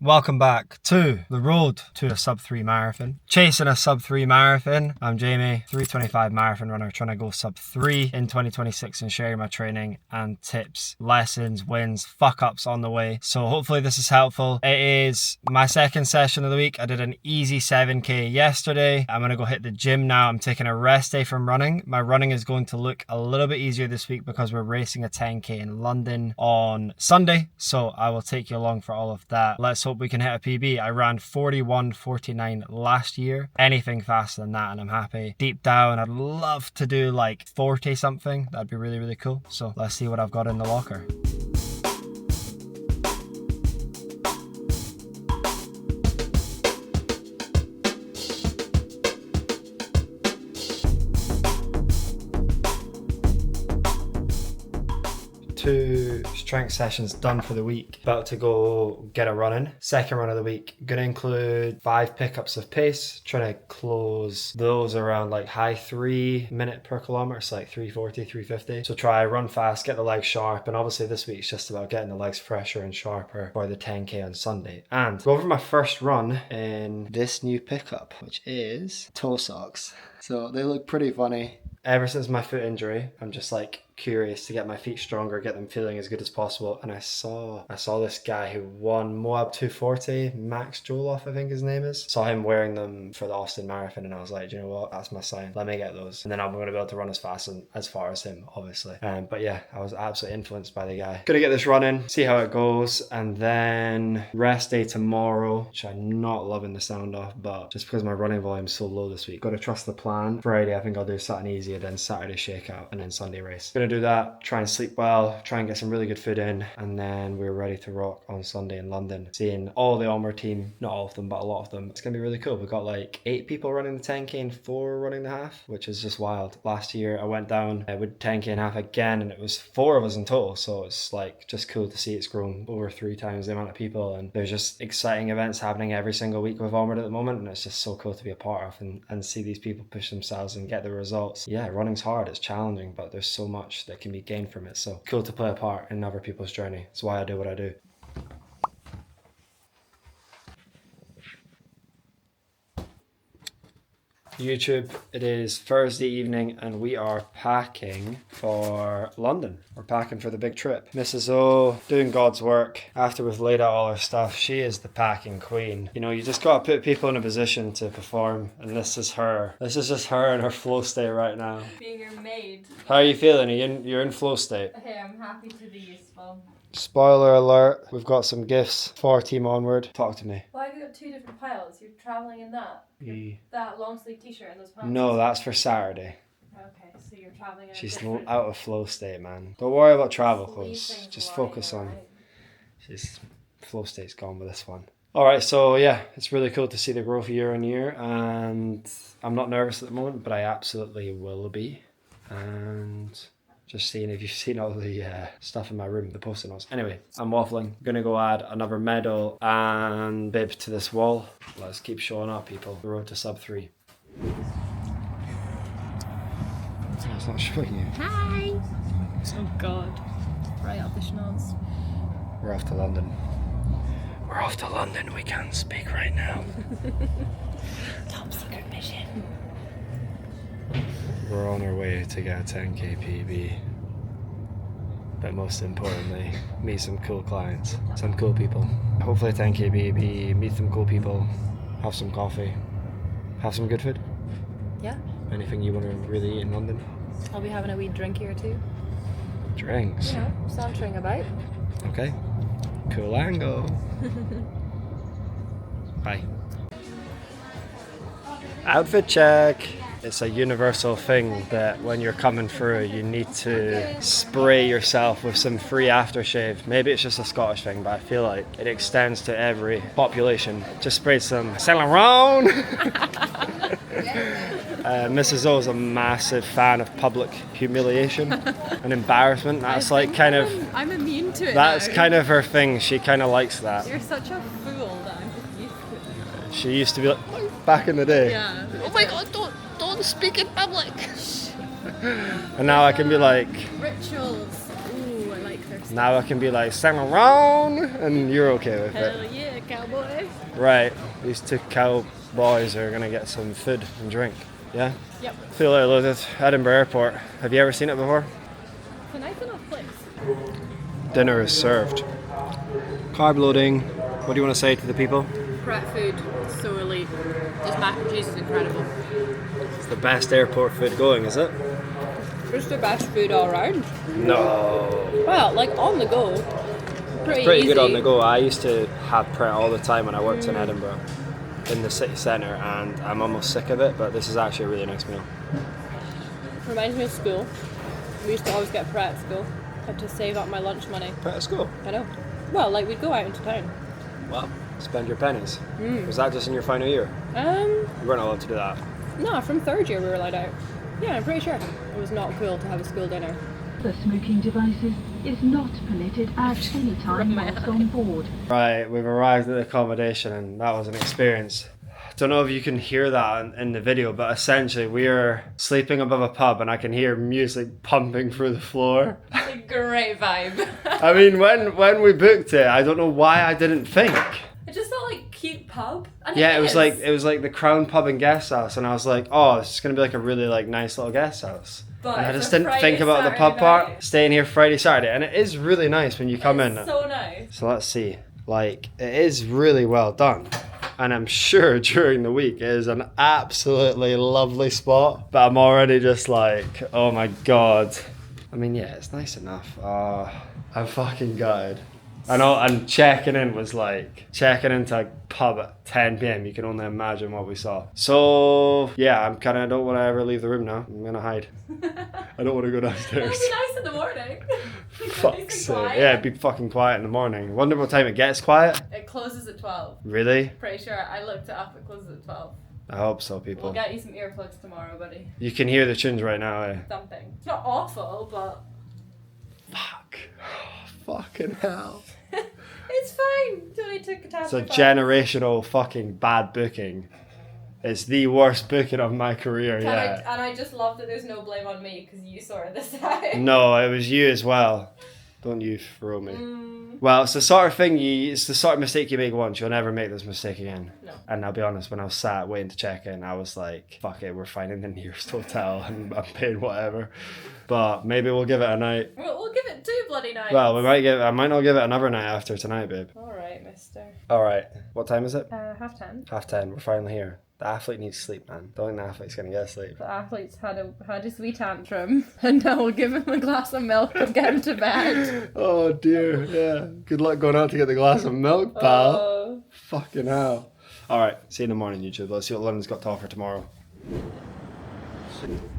Welcome back to the road to a sub 3 marathon. Chasing a sub 3 marathon. I'm Jamie, 325 marathon runner, trying to go sub 3 in 2026 and sharing my training and tips, lessons, wins, fuck ups on the way. So hopefully this is helpful. It is my second session of the week. I did an easy 7k yesterday. I'm going to go hit the gym now. I'm taking a rest day from running. My running is going to look a little bit easier this week because we're racing a 10k in London on Sunday. So I will take you along for all of that. Let's hope we can hit a PB. I ran 41:49 last year. Anything faster than that and I'm happy. Deep down, I'd love to do like 40 something. That'd be really, really cool. So let's see what I've got in the locker. Two strength sessions done for the week. About to go get a run in. Second run of the week. Gonna include 5 pickups of pace. Trying to close those around like high 3 minute per kilometer. So like 340, 350. So try run fast, get the legs sharp. And obviously this week's just about getting the legs fresher and sharper for the 10k on Sunday. And go over my first run in this new pickup, which is toe socks. So they look pretty funny. Ever since my foot injury, I'm just like curious to get my feet stronger, get them feeling as good as possible. And I saw this guy who won Moab 240, Max Joloff, I think his name is. Saw him wearing them for the Austin Marathon and I was like, do you know what? That's my sign. Let me get those. And then I'm going to be able to run as fast and as far as him, obviously. But yeah, I was absolutely influenced by the guy. Gonna get this run in, see how it goes. And then rest day tomorrow, which I'm not loving the sound of, but just because my running volume is so low this week, got to trust the plan. Friday, I think I'll do something easier, then Saturday shakeout, and then Sunday race. Gonna do that, try and sleep well, try and get some really good food in, and then we're ready to rock on Sunday in London. Seeing all the Onward team, not all of them, but a lot of them. It's gonna be really cool. We've got like 8 people running the 10k and 4 running the half, which is just wild. Last year I went down with 10k and half again, and it was 4 of us in total, so it's like just cool to see it's grown over 3 times the amount of people, and there's just exciting events happening every single week with Onward at the moment, and it's just so cool to be a part of and see these people push themselves and get the results. Yeah, running's hard, it's challenging, but there's so much that can be gained from it. So cool to play a part in other people's journey. It's why I do what I do. YouTube, it is Thursday evening and we are packing for London. We're packing for the big trip. Mrs. O doing God's work. After we've laid out all our stuff, she is the packing queen. You know, you just gotta put people in a position to perform, and this is her. This is just her in her flow state right now. Being your maid. How are you feeling? You're in flow state? Hey, I'm happy to be useful. Spoiler alert, we've got some gifts for Team Onward. Talk to me. Why have you got 2 different piles? You're travelling in that? That long sleeve t-shirt and those pants? No, that's for Saturday. Okay, so you're travelling in She's different... out of flow state, man. Don't worry about travel clothes. Just focus on... She's flow state's gone with this one. Alright, so yeah, it's really cool to see the growth year on year, and I'm not nervous at the moment, but I absolutely will be. And... just seeing if you've seen all the stuff in my room, the post-it notes. Anyway, I'm waffling. I'm gonna go add another medal and bib to this wall. Let's keep showing up, people. The road to sub 3. It's not showing you. Hi! Oh god. Right up the schnoz. We're off to London. We're off to London. We can't speak right now. Top secret mission. We're on our way to get a 10k PB. But most importantly, meet some cool clients, some cool people. Hopefully 10k PB, meet some cool people, have some coffee, have some good food. Yeah. Anything you want to really eat in London? I'll be having a wee drink here too. Drinks? You know, sauntering about. Okay. Cool angle. Bye. Outfit check. It's a universal thing that when you're coming through, you need to spray yourself with some free aftershave. Maybe it's just a Scottish thing, but I feel like it extends to every population. Just spray some Saint Laurent. Mrs. O is a massive fan of public humiliation and embarrassment. That's like kind of... I'm immune to it. That's now. kind of her thing. She kind of likes that. You're such a fool that I'm just used to it. She used to be like, back in the day. Yeah. Oh my god, don't speak in public. And now I can be like... Rituals. Ooh, I like this. Now I can be like, stand around, and you're okay with Hell it. yeah, cowboy. Right, these two cowboys are gonna get some food and drink. Yeah? Yep. Feel like Elizabeth, Edinburgh Airport. Have you ever seen it before? It's a nice enough place. Dinner is served. Carb loading. What do you want to say to the people? Pret food, so elite. This mac and cheese is incredible. It's the best airport food going, is it? It's the best food all around. No. Well, like on the go. Pretty Pretty easy. good on the go. I used to have Pret all the time when I worked in Edinburgh, in the city centre, and I'm almost sick of it, but this is actually a really nice meal. Reminds me of school. We used to always get Pret at school. Had to save up my lunch money. Pret at school? I know. Well, like we'd go out into town. Wow. Spend your pennies. Was that just in your final year? You weren't allowed to do that. No, from third year we were allowed out. Yeah, I'm pretty sure. It was not cool to have a school dinner. For smoking devices is not permitted at any time whilst on board. Right, we've arrived at the accommodation, and that was an experience. Don't know if you can hear that in the video, but essentially we are sleeping above a pub and I can hear music pumping through the floor. It's a great vibe. I mean, when we booked it, I don't know why I didn't think. It just felt like cute pub. And Yeah, it was like the Crown Pub and Guest House, and I was like, oh, it's gonna be like a really like nice little guest house. But And I it's just a didn't Friday, think about the pub Saturday part. night. Staying here Friday, Saturday, and it is really nice when you come in. So nice. So let's see. Like, it is really well done. And I'm sure during the week it is an absolutely lovely spot. But I'm already just like, oh my God. I mean, yeah, it's nice enough. I'm fucking gutted. I know, and checking in was like, checking into a pub at 10 p.m. You can only imagine what we saw. So, yeah, I don't want to ever leave the room now. I'm going to hide. I don't want to go downstairs. It'll be nice in the morning. Fuck's Nice and sake. quiet. Yeah, it'd be fucking quiet in the morning. Wonder what time it gets quiet. It closes at 12. Really? Pretty sure. I looked it up. It closes at 12. I hope so, people. We'll get you some earplugs tomorrow, buddy. You can hear the tunes right now, eh? Something. It's not awful, but Fuck. Fucking hell. it's fine. Don't need to It's a catastrophize. generational fucking bad booking. It's the worst booking of my career, yeah. And I just love that there's no blame on me because you sorted this out. No, it was you as well. Don't you throw me. Well, it's the sort of thing it's the sort of mistake you make once. You'll never make this mistake again. No. And I'll be honest, when I was sat waiting to check in, I was like, fuck it, we're finding the nearest hotel and I'm paying whatever. But maybe we'll give it a night. We'll give it 2 bloody nights. Well, I might not give it another night after tonight, babe. Alright, mister. Alright, what time is it? 10:30. 10:30, we're finally here. The athlete needs sleep, man. Don't think the athlete's gonna get sleep. The athlete's had a sweet tantrum, and now we'll give him a glass of milk and get him to bed. Oh dear, yeah. Good luck going out to get the glass of milk, pal. Oh. Fucking hell. Alright, see you in the morning, YouTube. Let's see what London's got to offer tomorrow.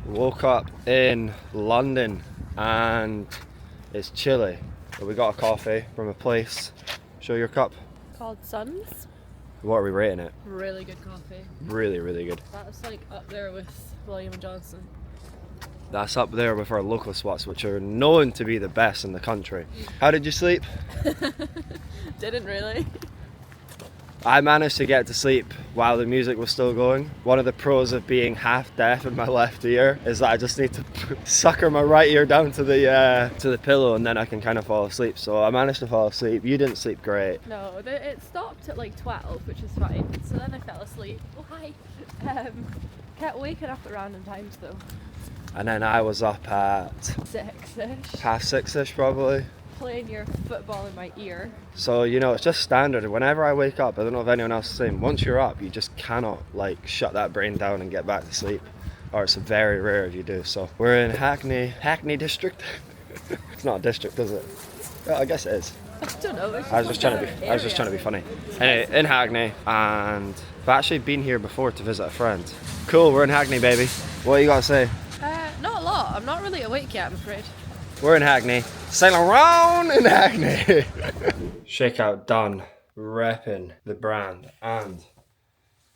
Woke up in London and it's chilly. But we got a coffee from a place. Show your cup. Called Suns. What are we rating it? Really good coffee. Really, really good. That's like up there with William & Johnson. That's up there with our local spots, which are known to be the best in the country. How did you sleep? Didn't really. I managed to get to sleep while the music was still going. One of the pros of being half deaf in my left ear is that I just need to sucker my right ear down to the pillow and then I can kind of fall asleep. So I managed to fall asleep. You didn't sleep great. No, it stopped at like 12, which is fine. So then I fell asleep. Why? Kept waking up at random times though. And then I was up at 6ish. 6:30ish probably. Playing your football in my ear. So, you know, it's just standard. Whenever I wake up, I don't know if anyone else is the same. Once you're up, you just cannot like shut that brain down and get back to sleep. Or it's very rare if you do. So we're in Hackney district. It's not a district, is it? Well, I guess it is. I don't know. I was just trying to be funny. Anyway, in Hackney, and I've actually been here before to visit a friend. Cool, we're in Hackney, baby. What you got to say? Not a lot. I'm not really awake yet, I'm afraid. We're in Hackney. Sail around in Hackney. Shakeout done. Repping the brand and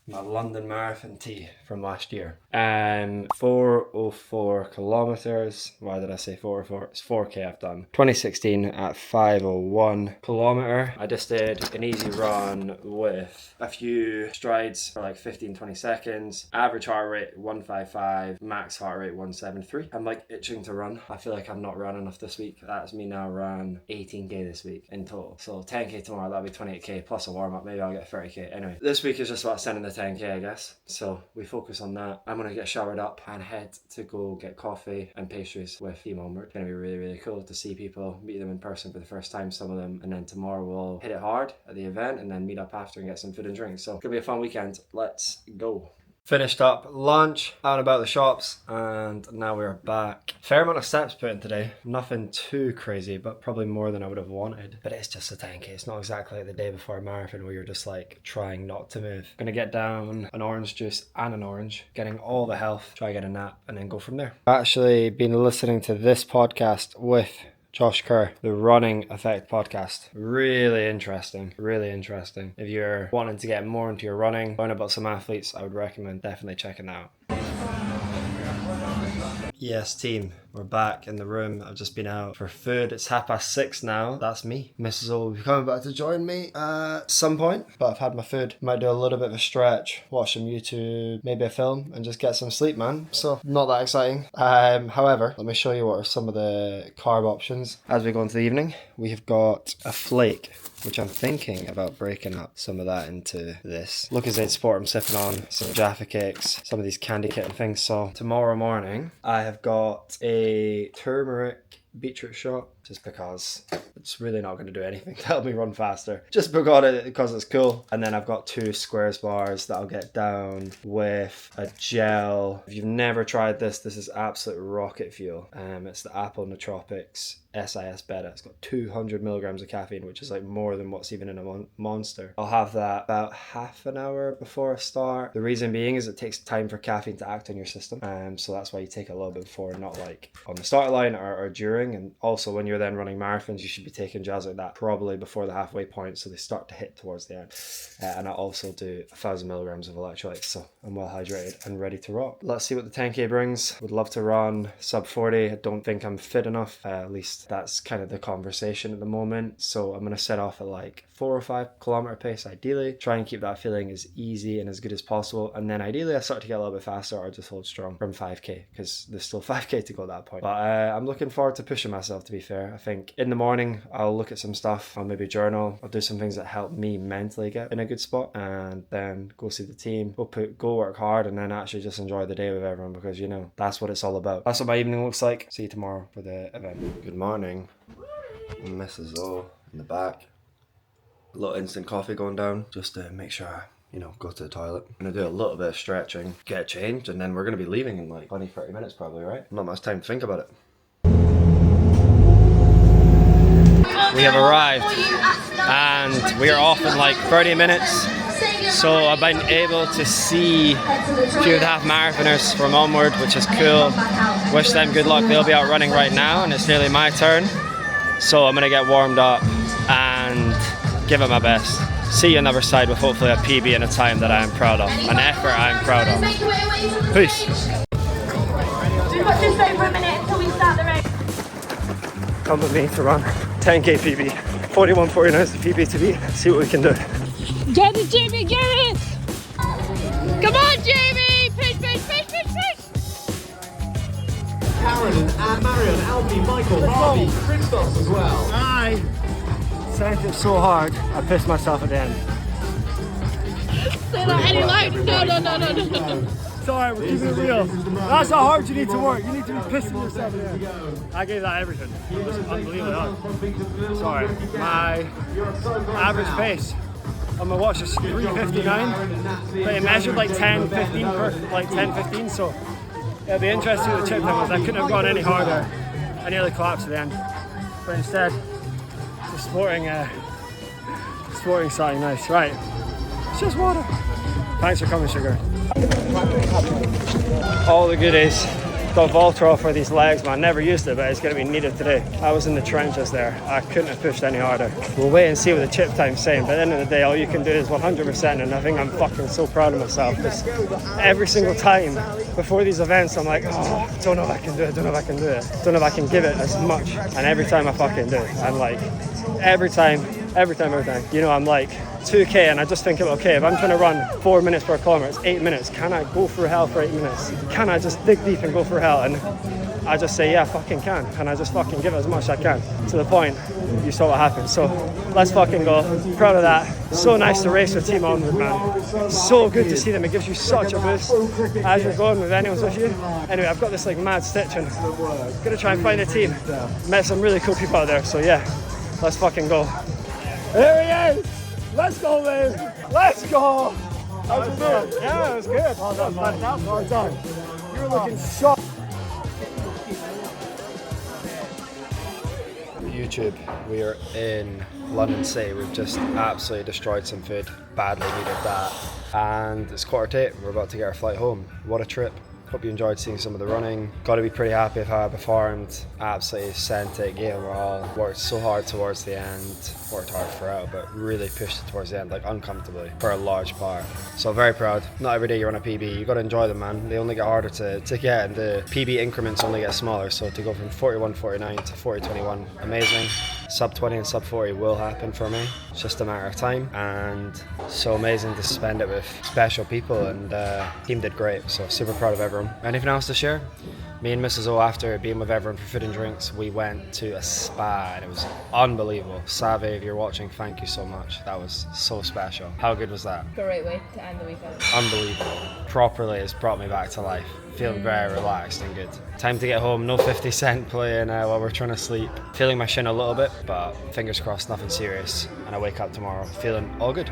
my London Marathon tee from last year. 404 kilometers. Why did I say 404? It's 4k I've done. 2016 at 501 kilometer. I just did an easy run with a few strides for like 15-20 seconds. Average heart rate 155, max heart rate 173. I'm like itching to run. I feel like I've not run enough this week. That's me now ran 18k this week in total. So 10k tomorrow, that'll be 28k plus a warm up. Maybe I'll get 30k. Anyway, this week is just about sending the 10k, I guess. So we focus on that. I'm gonna get showered up and head to go get coffee and pastries with Team Onward. It's gonna be really, really cool to see people, meet them in person for the first time, some of them, and then tomorrow we'll hit it hard at the event and then meet up after and get some food and drink. So it's gonna be a fun weekend. Let's go. Finished up lunch, out and about the shops, and now we're back. Fair amount of steps put in today. Nothing too crazy, but probably more than I would have wanted. But it's just a 10k. It's not exactly like the day before a marathon where you're just like trying not to move. Gonna get down an orange juice and an orange, getting all the health, try get a nap, and then go from there. I've actually been listening to this podcast with Josh Kerr, the Running Effect podcast. Really interesting, really interesting. If you're wanting to get more into your running, learn about some athletes, I would recommend definitely checking that out. Yes, team, we're back in the room. I've just been out for food. It's 6:30 now. That's me. Mrs. O will be coming back to join me at some point, but I've had my food. Might do a little bit of a stretch, watch some YouTube, maybe a film, and just get some sleep, man. So, not that exciting. However, let me show you what are some of the carb options. As we go into the evening, we have got a flake, which I'm thinking about breaking up some of that into this. Lucozade Sport I'm sipping on, some Jaffa cakes, some of these candy kitten things. So tomorrow morning, I have got a turmeric beetroot shot, just because it's really not going to do anything to help me run faster. Just got it because it's cool. And then I've got 2 Squares bars that I'll get down with a gel. If you've never tried this, this is absolute rocket fuel. It's the Apple Nootropics SIS Beta. It's got 200 milligrams of caffeine, which is like more than what's even in a Monster. I'll have that about half an hour before I start. The reason being is it takes time for caffeine to act on your system. So that's why you take a little bit before, not like on the start line or during. And also when you're then running marathons, you should be taking gels like that probably before the halfway point, so they start to hit towards the end. And I also do 1,000 milligrams of electrolytes, so I'm well hydrated and ready to rock. Let's see what the 10k brings. Would love to run sub 40. I don't think I'm fit enough. At least that's kind of the conversation at the moment. So I'm going to set off at like 4 or 5 kilometer pace ideally. Try and keep that feeling as easy and as good as possible. And then ideally I start to get a little bit faster or just hold strong from 5k, because there's still 5k to go at that point. But I'm looking forward to pushing myself, to be fair. I think in the morning I'll look at some stuff. I'll maybe journal. I'll do some things that help me mentally get in a good spot, and then go see the team, go work hard, and then actually just enjoy the day with everyone, because you know that's what it's all about. That's what my evening looks like. See you tomorrow for the event. Good morning. Mrs. O in the back. A little instant coffee going down just to make sure I, go to the toilet. I'm gonna do a little bit of stretching, get changed, and then we're gonna be leaving in like 20-30 minutes probably, right? Not much time to think about it. We have arrived and we are off in like 30 minutes. So I've been able to see a few of the half marathoners from Onward, which is cool. Wish them good luck. They'll be out running right now and it's nearly my turn. So I'm gonna get warmed up and give it my best. See you on the other side with hopefully a PB and a time that I am proud of. An effort I am proud of. Peace. We've got just over a minute until we start the race. Come with me to run 10k PB. 41.49 is the PB to beat. See what we can do. Get it, Jamie, get it! Come on, Jamie! Push, push, push, push, push! Karen and Marion, Alfie, Michael, Harvey, Christos as well. Aye! Sent it so hard, I pissed myself at the end. Say that any loud. No. It's alright, we're keeping it real. That's how hard you need to work. You need to be pissing yourself in there. I gave that everything. It was unbelievably hard. Sorry. My average pace on my watch is 3:59, but it measured like 10:15 so it'll be interesting what the chip time was. I couldn't have gone any harder. I nearly collapsed at the end, but instead it's a sporting something nice. Right, it's just water. Thanks for coming, sugar. All the goodies Got Voltron for these legs, man. Never used it, but it's going to be needed today. I was in the trenches there. I couldn't have pushed any harder. We'll wait and see what the chip time's saying, but at the end of the day, all you can do is 100%, and I think I'm fucking so proud of myself, because every single time before these events, I'm like, oh, don't know if I can do it, don't know if I can do it, don't know if I can give it as much, and every time I fucking do, I'm like, every time, you know, I'm like 2k, and I just think, okay, if I'm trying to run 4 minutes per kilometer, it's 8 minutes, can I go through hell for 8 minutes? Can I just dig deep and go through hell? And I just say, yeah, I fucking can, and I just fucking give it as much as I can, to the point you saw what happened. So let's fucking go. Proud of that. So nice to race with Team Onward, man. So good to see them. It gives you such a boost as you're going with anyone's with you. Anyway, I've got this like mad stitch, and gonna try and find a team. Met some really cool people out there, so yeah, let's fucking go. Here he is! Let's go, man! Let's go! How's it doing? Yeah, it was good. Well done, man. Well done. You're looking sharp. YouTube, we are in London City. We've just absolutely destroyed some food, badly needed that, and it's 8:15. We're about to get our flight home. What a trip. Hope you enjoyed seeing some of the running. Got to be pretty happy with how I performed. Absolutely sent it, gave it all. Worked so hard towards the end. Worked hard throughout, but really pushed it towards the end, like uncomfortably, for a large part. So very proud. Not every day you run a PB. You got to enjoy them, man. They only get harder to get, and the PB increments only get smaller. So to go from 41.49 to 40.21, amazing. Sub 20 and sub 40 will happen for me. It's just a matter of time, and so amazing to spend it with special people, and team did great. So super proud of everyone. Anything else to share? Me and Mrs. O, after being with everyone for food and drinks, we went to a spa, and it was unbelievable. Save, if you're watching, thank you so much. That was so special. How good was that? Great way to end the weekend. Unbelievable. Properly has brought me back to life. Feeling very relaxed and good. Time to get home. No 50 Cent playing while we're trying to sleep. Feeling my shin a little bit, but fingers crossed, nothing serious. And I wake up tomorrow feeling all good.